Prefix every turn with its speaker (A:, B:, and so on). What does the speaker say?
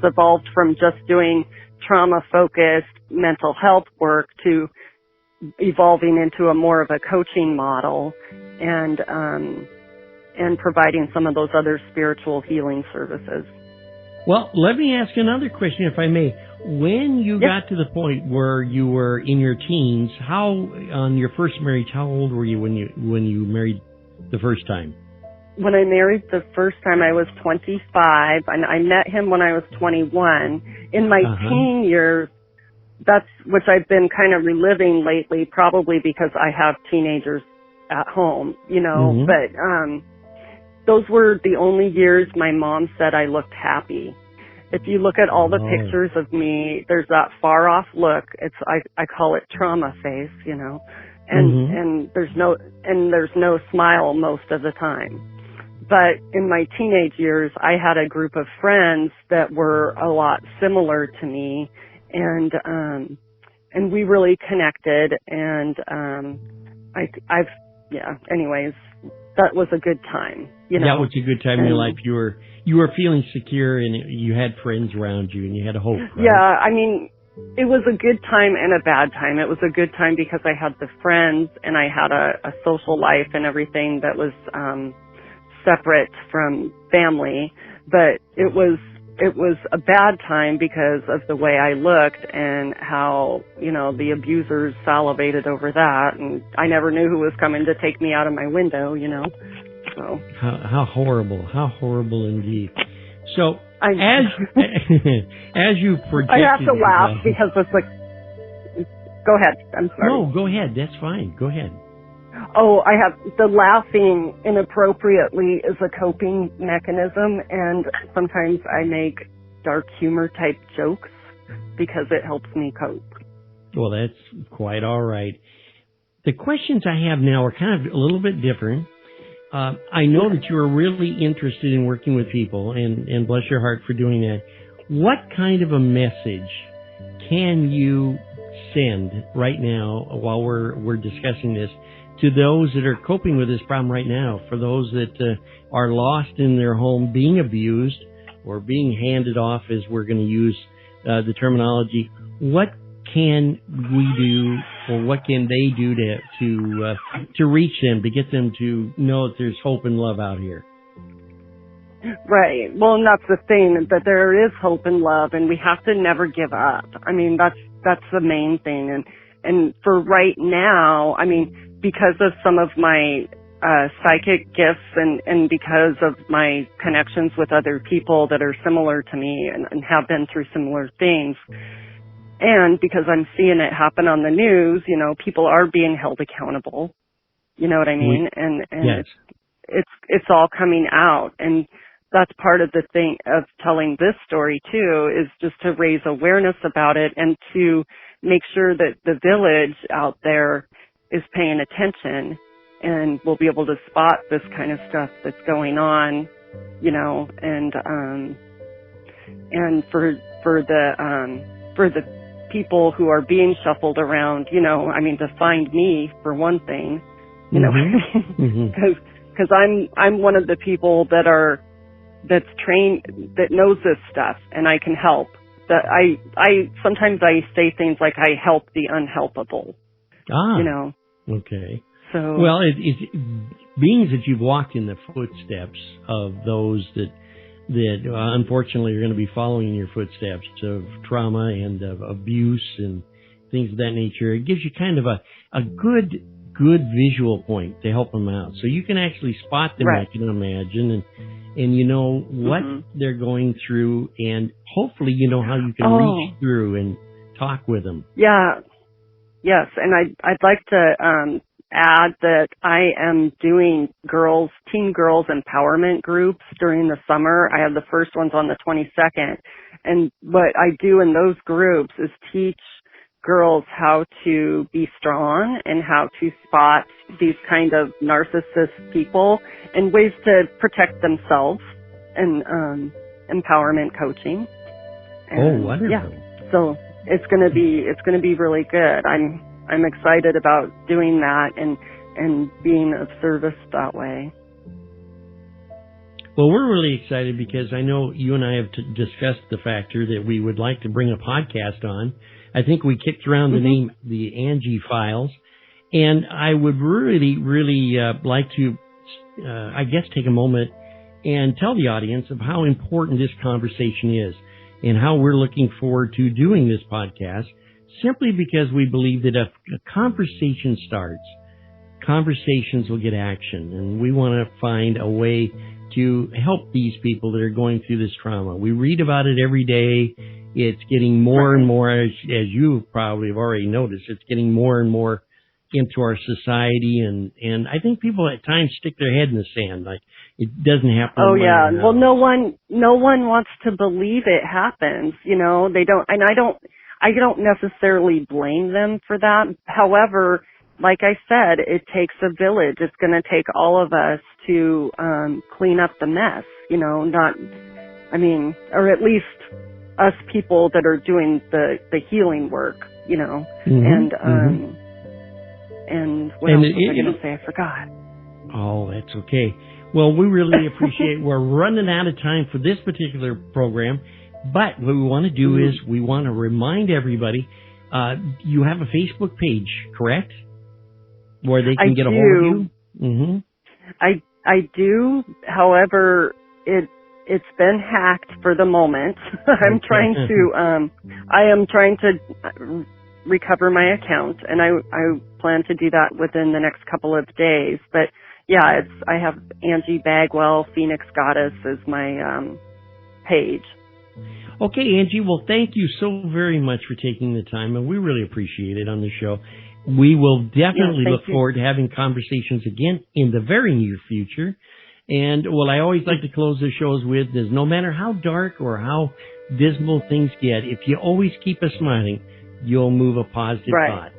A: evolved from just doing trauma-focused mental health work to evolving into a more of a coaching model and providing some of those other spiritual healing services.
B: Well, let me ask another question, if I may. When you got to the point where you were in your teens, on your first marriage, how old were you when you married the first time?
A: When I married the first time, I was 25, and I met him when I was 21. In my teen years, which I've been kind of reliving lately, probably because I have teenagers at home, but those were the only years my mom said I looked happy. If you look at all the pictures of me, there's that far off look. I call it trauma face, and there's no smile most of the time. But in my teenage years, I had a group of friends that were a lot similar to me, and we really connected, and anyways, that was a good time.
B: That was a good time in your life. You were feeling secure, and you had friends around you, and you had hope. Right?
A: Yeah, I mean, it was a good time and a bad time. It was a good time because I had the friends, and I had a social life and everything that was separate from family. But it was a bad time because of the way I looked and how, the abusers salivated over that, and I never knew who was coming to take me out of my window, So
B: how horrible indeed. So as you projected,
A: I have to laugh because it's like, go ahead. I'm sorry.
B: No, go ahead. That's fine. Go ahead.
A: Oh, the laughing inappropriately is a coping mechanism, and sometimes I make dark humor type jokes because it helps me cope.
B: Well, that's quite all right. The questions I have now are kind of a little bit different. I know that you are really interested in working with people, and bless your heart for doing that. What kind of a message can you send right now while we're discussing this to those that are coping with this problem right now, for those that are lost in their home being abused or being handed off, as we're going to use the terminology? What can we do, or what can they do to reach them, to get them to know that there's hope and love out here?
A: Right. Well, and that's the thing, that there is hope and love, and we have to never give up. I mean, that's the main thing. And for right now, I mean, because of some of my psychic gifts and because of my connections with other people that are similar to me and have been through similar things, and because I'm seeing it happen on the news, people are being held accountable. You know what I mean? And
B: yes.
A: It's all coming out, and that's part of the thing of telling this story too, is just to raise awareness about it and to make sure that the village out there is paying attention and will be able to spot this kind of stuff that's going on, and for the people who are being shuffled around, to find me for one thing, because I'm one of the people that's trained, that knows this stuff, and I can help. That I sometimes I say things like I help the unhelpable.
B: Okay.
A: So
B: well, it being that you've walked in the footsteps of those that unfortunately are going to be following in your footsteps of trauma and of abuse and things of that nature, it gives you kind of a good visual point to help them out. So you can actually spot them, right. I can imagine, and you know what they're going through, and hopefully you know how you can reach through and talk with them.
A: Yeah. Yes, and I'd like to add that I am doing teen girls empowerment groups during the summer. I have the first ones on the 22nd, and what I do in those groups is teach girls how to be strong and how to spot these kind of narcissist people and ways to protect themselves, and empowerment coaching. And,
B: wonderful.
A: Yeah, so it's going to be really good. I'm excited about doing that and being of service that way.
B: Well, we're really excited because I know you and I have discussed the factor that we would like to bring a podcast on. I think we kicked around the name, the Angie Files, and I would really, really like to, I guess, take a moment and tell the audience of how important this conversation is and how we're looking forward to doing this podcast, simply because we believe that if a conversation starts, conversations will get action, and we want to find a way to help these people that are going through this trauma. We read about it every day. It's getting more and more, as you probably have already noticed, it's getting more and more into our society, and I think people at times stick their head in the sand, like it doesn't happen.
A: Oh yeah, well, no one wants to believe it happens. They don't, and I don't necessarily blame them for that. However, like I said, it takes a village. It's going to take all of us to clean up the mess. Or at least us people that are doing the healing work. And what else was I going to say? I forgot.
B: Oh, that's okay. Well, we really appreciate we're running out of time for this particular program, but what we want to do is we want to remind everybody, you have a Facebook page, correct? Where they can get a hold of you? Mm-hmm.
A: I do. However, it's been hacked for the moment. I am trying to recover my account, and I plan to do that within the next couple of days. But yeah, I have Angie Bagwell, Phoenix Goddess, as my page.
B: Okay, Angie. Well, thank you so very much for taking the time, and we really appreciate it on the show. We will definitely look forward to having conversations again in the very near future. And what I always like to close the shows with is, no matter how dark or how dismal things get, if you always keep a smiling, you'll move a positive thought.